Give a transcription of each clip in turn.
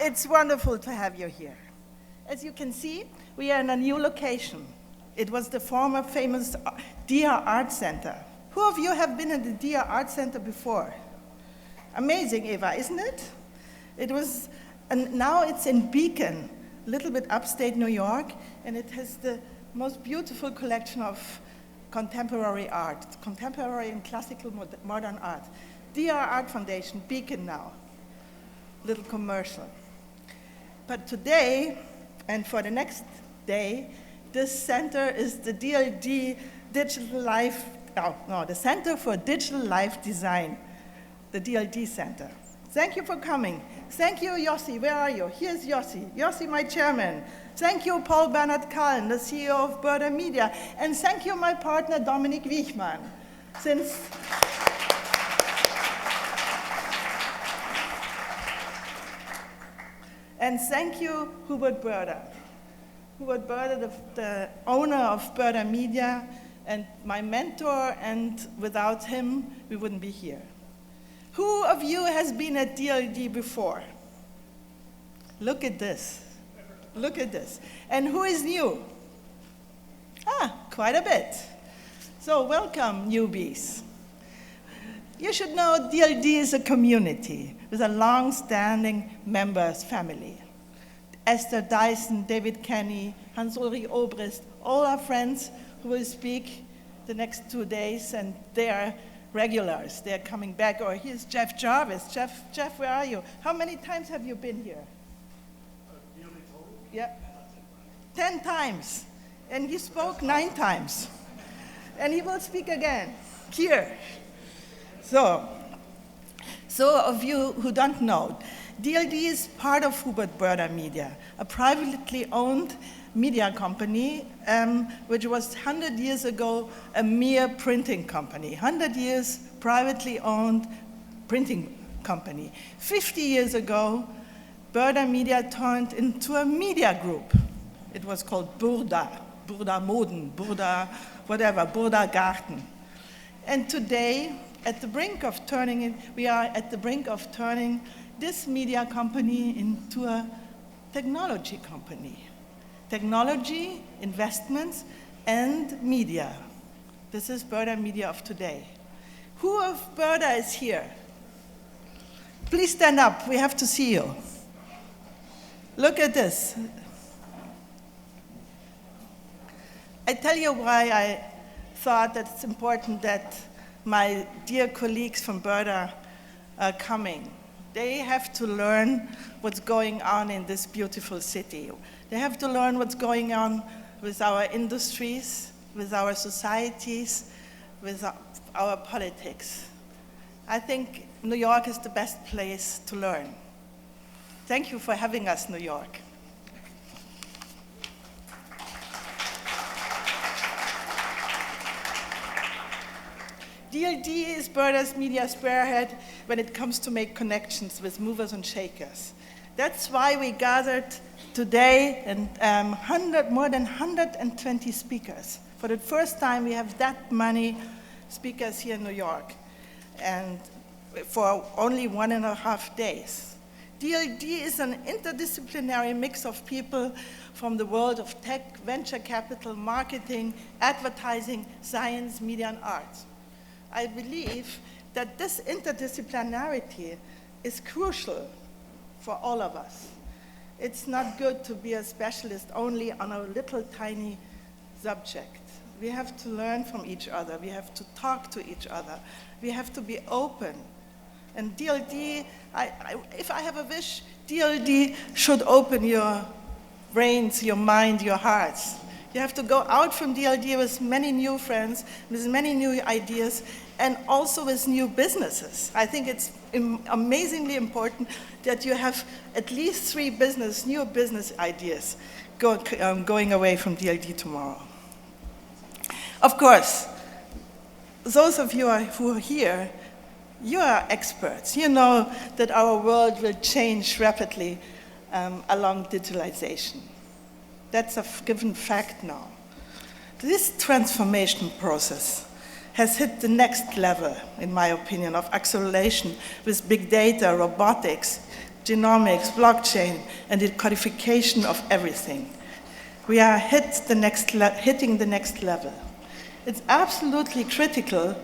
It's wonderful to have you here. As you can see, we are in a new location. It was the former famous Dia Art Center. Who of you have been in the Dia Art Center before? Amazing, Eva, isn't it? It was, and now it's in Beacon, a little bit upstate New York, and it has the most beautiful collection of contemporary art, contemporary and classical modern art. Dia Art Foundation, Beacon now. Little commercial. But today, and for the next day, this center is the the Center for Digital Life Design, the DLD Center. Thank you for coming. Thank you, Yossi. Where are you? Here's Yossi. Yossi, my chairman. Thank you, Paul Bernhard Kahn, the CEO of Burda Media. And thank you, my partner, Dominik Wichmann. And thank you, Hubert Burda. Hubert Burda, the owner of Burda Media, and my mentor, and without him, we wouldn't be here. Who of you has been at DLD before? Look at this. Look at this. And who is new? Quite a bit. So welcome, newbies. You should know DLD is a community with a long-standing members family. Esther Dyson, David Kenny, Hans-Ulrich Obrist, all our friends who will speak the next 2 days, and they are regulars. They're coming back. Or here's Jeff Jarvis. Jeff, where are you? How many times have you been here? Nearly total? Yeah. 10 times. And he spoke 9 times. And he will speak again here. So of you who don't know, DLD is part of Hubert Burda Media, a privately owned media company, which was 100 years ago a mere printing company. 100 years privately owned printing company. 50 years ago, Burda Media turned into a media group. It was called Burda Moden, Burda whatever, Burda Garten. And today, we are at the brink of turning this media company into a technology company. Technology, investments, and media. This is Burda Media of today. Who of Burda is here? Please stand up, we have to see you. Look at this. I tell you why I thought that it's important that my dear colleagues from Burda are coming. They have to learn what's going on in this beautiful city. They have to learn what's going on with our industries, with our societies, with our politics. I think New York is the best place to learn. Thank you for having us, New York. DLD is Burda's media spearhead when it comes to make connections with movers and shakers. That's why we gathered today and more than 120 speakers. For the first time, we have that many speakers here in New York, and for only 1.5 days. DLD is an interdisciplinary mix of people from the world of tech, venture capital, marketing, advertising, science, media, and arts. I believe that this interdisciplinarity is crucial for all of us. It's not good to be a specialist only on a little tiny subject. We have to learn from each other. We have to talk to each other. We have to be open. And DLD, if I have a wish, DLD should open your brains, your mind, your hearts. You have to go out from DLD with many new friends, with many new ideas, and also with new businesses. I think it's amazingly important that you have at least 3 new business ideas going away from DLD tomorrow. Of course, those of you who are here, you are experts. You know that our world will change rapidly along digitalization. That's a given fact now. This transformation process has hit the next level, in my opinion, of acceleration with big data, robotics, genomics, blockchain, and the codification of everything. We are hitting the next level. It's absolutely critical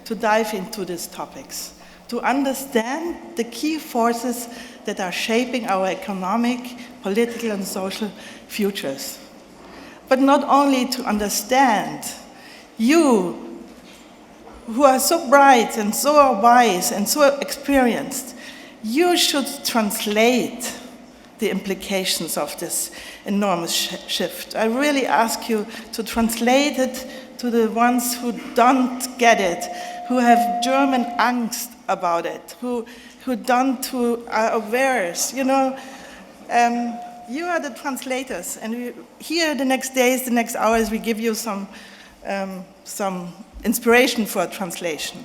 to dive into these topics, to understand the key forces that are shaping our economic, political, and social futures. But not only to understand, you who are so bright and so wise and so experienced, you should translate the implications of this enormous shift. I really ask you to translate it to the ones who don't get it, who have German angst about it, who are aware. You are the translators, and here the next days, the next hours, we give you some inspiration for translation.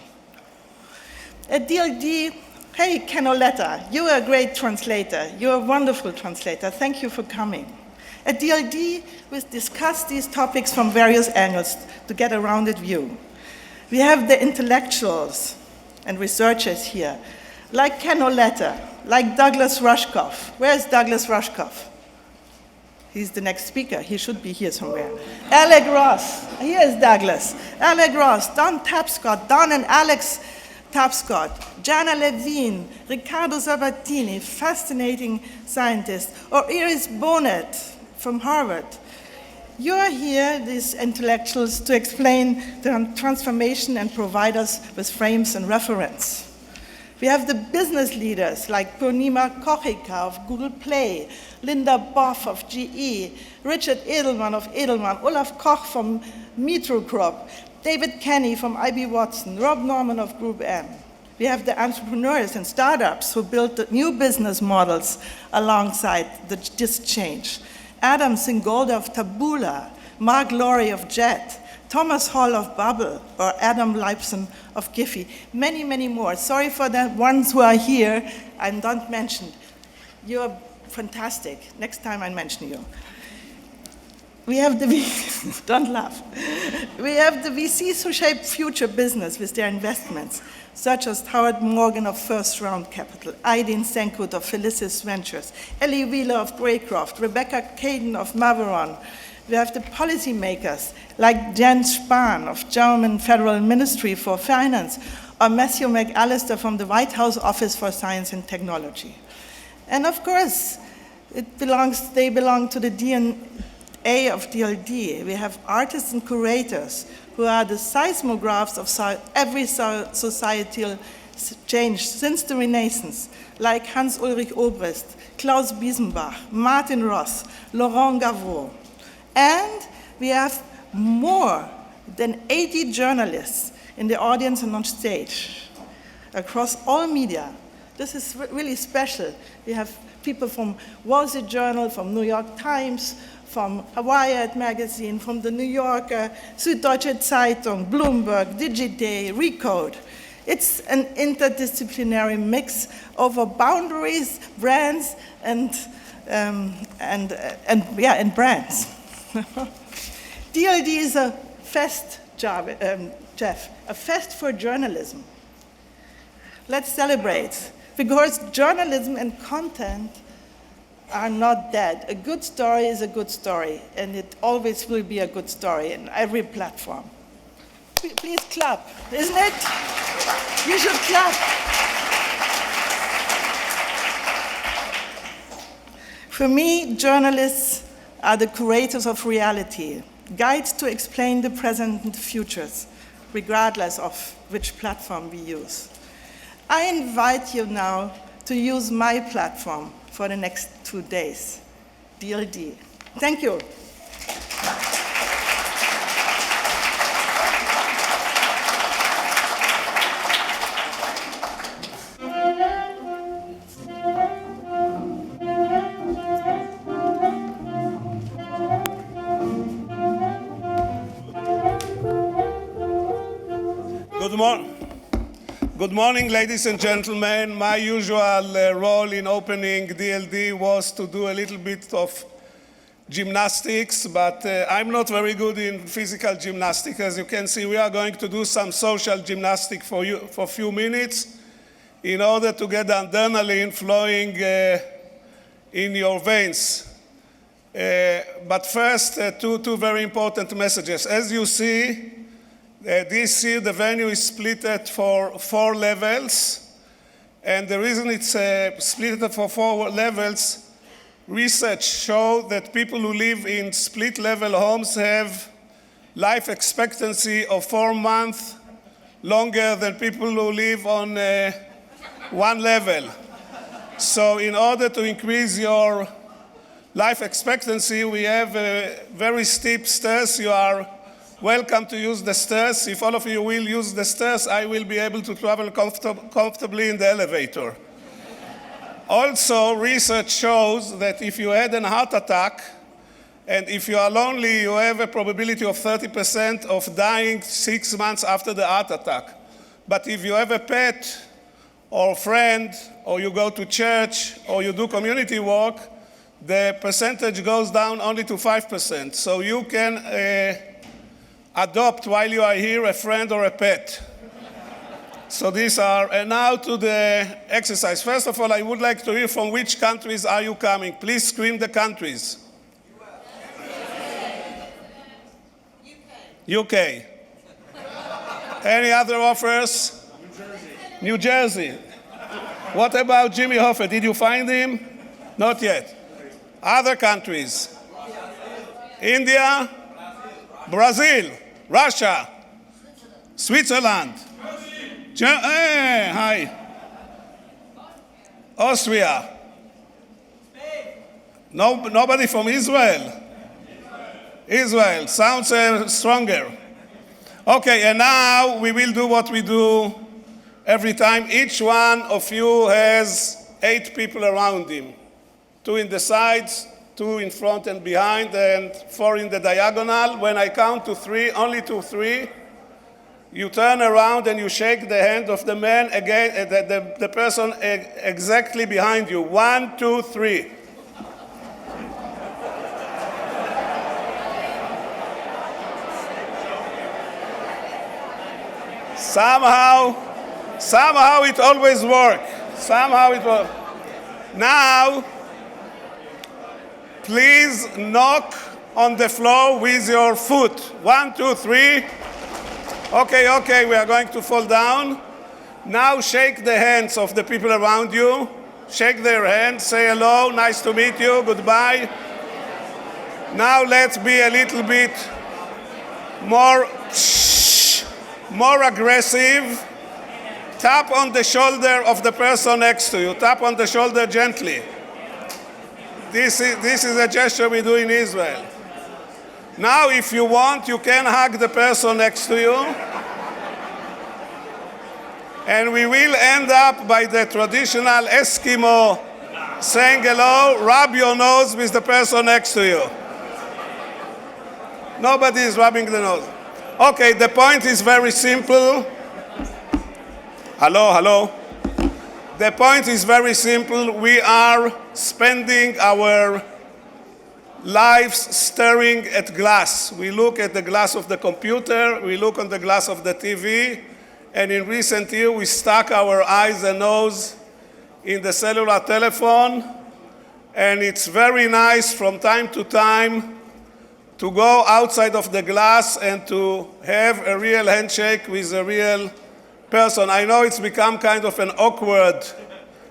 At DLD, hey, Canoletta, you are a great translator. You're a wonderful translator. Thank you for coming. At DLD, we discuss these topics from various angles to get a rounded view. We have the intellectuals and researchers here, like Canoletta, like Douglas Rushkoff. Where's Douglas Rushkoff? He's the next speaker. He should be here somewhere. Alec Ross. Here is Douglas. Alec Ross, Don Tapscott, Don and Alex Tapscott, Jana Levine, Riccardo Sabatini, fascinating scientist, or Iris Bonet from Harvard. You are here, these intellectuals, to explain the transformation and provide us with frames and reference. We have the business leaders like Purnima Kochika of Google Play, Linda Boff of GE, Richard Edelman of Edelman, Olaf Koch from Metro Crop, David Kenny from IB Watson, Rob Norman of Group M. We have the entrepreneurs and startups who built the new business models alongside this change. Adam Singolda of Taboola, Mark Laurie of Jet, Thomas Hall of Bubble, or Adam Leibson of Giphy. Many, many more. Sorry for the ones who are here and don't mention. You're fantastic. Next time I mention you. We have the don't laugh. We have the VCs who shape future business with their investments, such as Howard Morgan of First Round Capital, Aydin Senkut of Felicis Ventures, Ellie Wheeler of Greycroft, Rebecca Caden of Maveron. We have the policymakers like Jens Spahn of German Federal Ministry for Finance, or Matthew McAllister from the White House Office for Science and Technology. And of course, they belong to the DNA of DLD. We have artists and curators who are the seismographs of every societal change since the Renaissance, like Hans-Ulrich Obrist, Klaus Biesenbach, Martin Ross, Laurent Gavreau. And we have more than 80 journalists in the audience and on stage across all media. This is really special. We have people from Wall Street Journal, from New York Times, from Wired magazine, from the New Yorker, Süddeutsche Zeitung, Bloomberg, Digiday, Recode. It's an interdisciplinary mix over boundaries, brands, and brands. DLD is a fest, Jeff, a fest for journalism. Let's celebrate, because journalism and content are not dead. A good story is a good story, and it always will be a good story in every platform. Please clap, isn't it? You should clap. For me, journalists are the curators of reality, guides to explain the present and the futures, regardless of which platform we use. I invite you now to use my platform for the next 2 days, DLD. Thank you. Good morning, ladies and gentlemen. My usual role in opening DLD was to do a little bit of gymnastics, but I'm not very good in physical gymnastics. As you can see, we are going to do some social gymnastics for you for a few minutes. in order to get the adrenaline flowing in your veins. But first, two very important messages. As you see, this year the venue is split for 4 levels. And the reason it's split for 4 levels, research shows that people who live in split-level homes have life expectancy of 4 months longer than people who live on one level. So in order to increase your life expectancy, we have very steep stairs. You are welcome to use the stairs. If all of you will use the stairs, I will be able to travel comfortably in the elevator. Also, research shows that if you had a heart attack, and if you are lonely, you have a probability of 30% of dying 6 months after the heart attack. But if you have a pet, or friend, or you go to church, or you do community work, the percentage goes down only to 5%. So you can adopt while you are here a friend or a pet. So these are, and now to the exercise. First of all, I would like to hear from which countries are you coming. Please scream the countries. UK. Any other offers? New Jersey. What about Jimmy Hoffa? Did you find him? Not yet. Other countries? India? Brazil? Russia? Switzerland? Hey, hi. Austria? Nobody from Israel? Israel. Sounds stronger. Okay, and now we will do what we do every time. Each one of you has 8 people around him. 2 in the sides, 2 in front and behind, and 4 in the diagonal. When I count to 3, only to 3, you turn around and you shake the hand of the man again, the person exactly behind you. 1, 2, 3. Somehow it always works. Somehow it works. Now, please knock on the floor with your foot. 1, 2, 3. Okay, we are going to fall down. Now shake the hands of the people around you. Shake their hands, say hello, nice to meet you, goodbye. Now let's be a little bit more aggressive. Tap on the shoulder of the person next to you. Tap on the shoulder gently. This is a gesture we do in Israel. Now, if you want, you can hug the person next to you. And we will end up by the traditional Eskimo saying hello, rub your nose with the person next to you. Nobody is rubbing the nose. Okay, the point is very simple. Hello. The point is very simple. We are spending our lives staring at glass. We look at the glass of the computer, we look on the glass of the TV, and in recent years we stuck our eyes and nose in the cellular telephone, and it's very nice from time to time to go outside of the glass and to have a real handshake with a real person. I know it's become kind of an awkward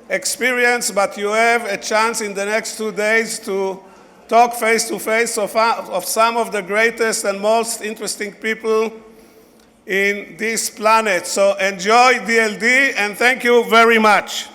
experience, but you have a chance in the next 2 days to talk face-to-face of some of the greatest and most interesting people in this planet. So enjoy DLD, and thank you very much.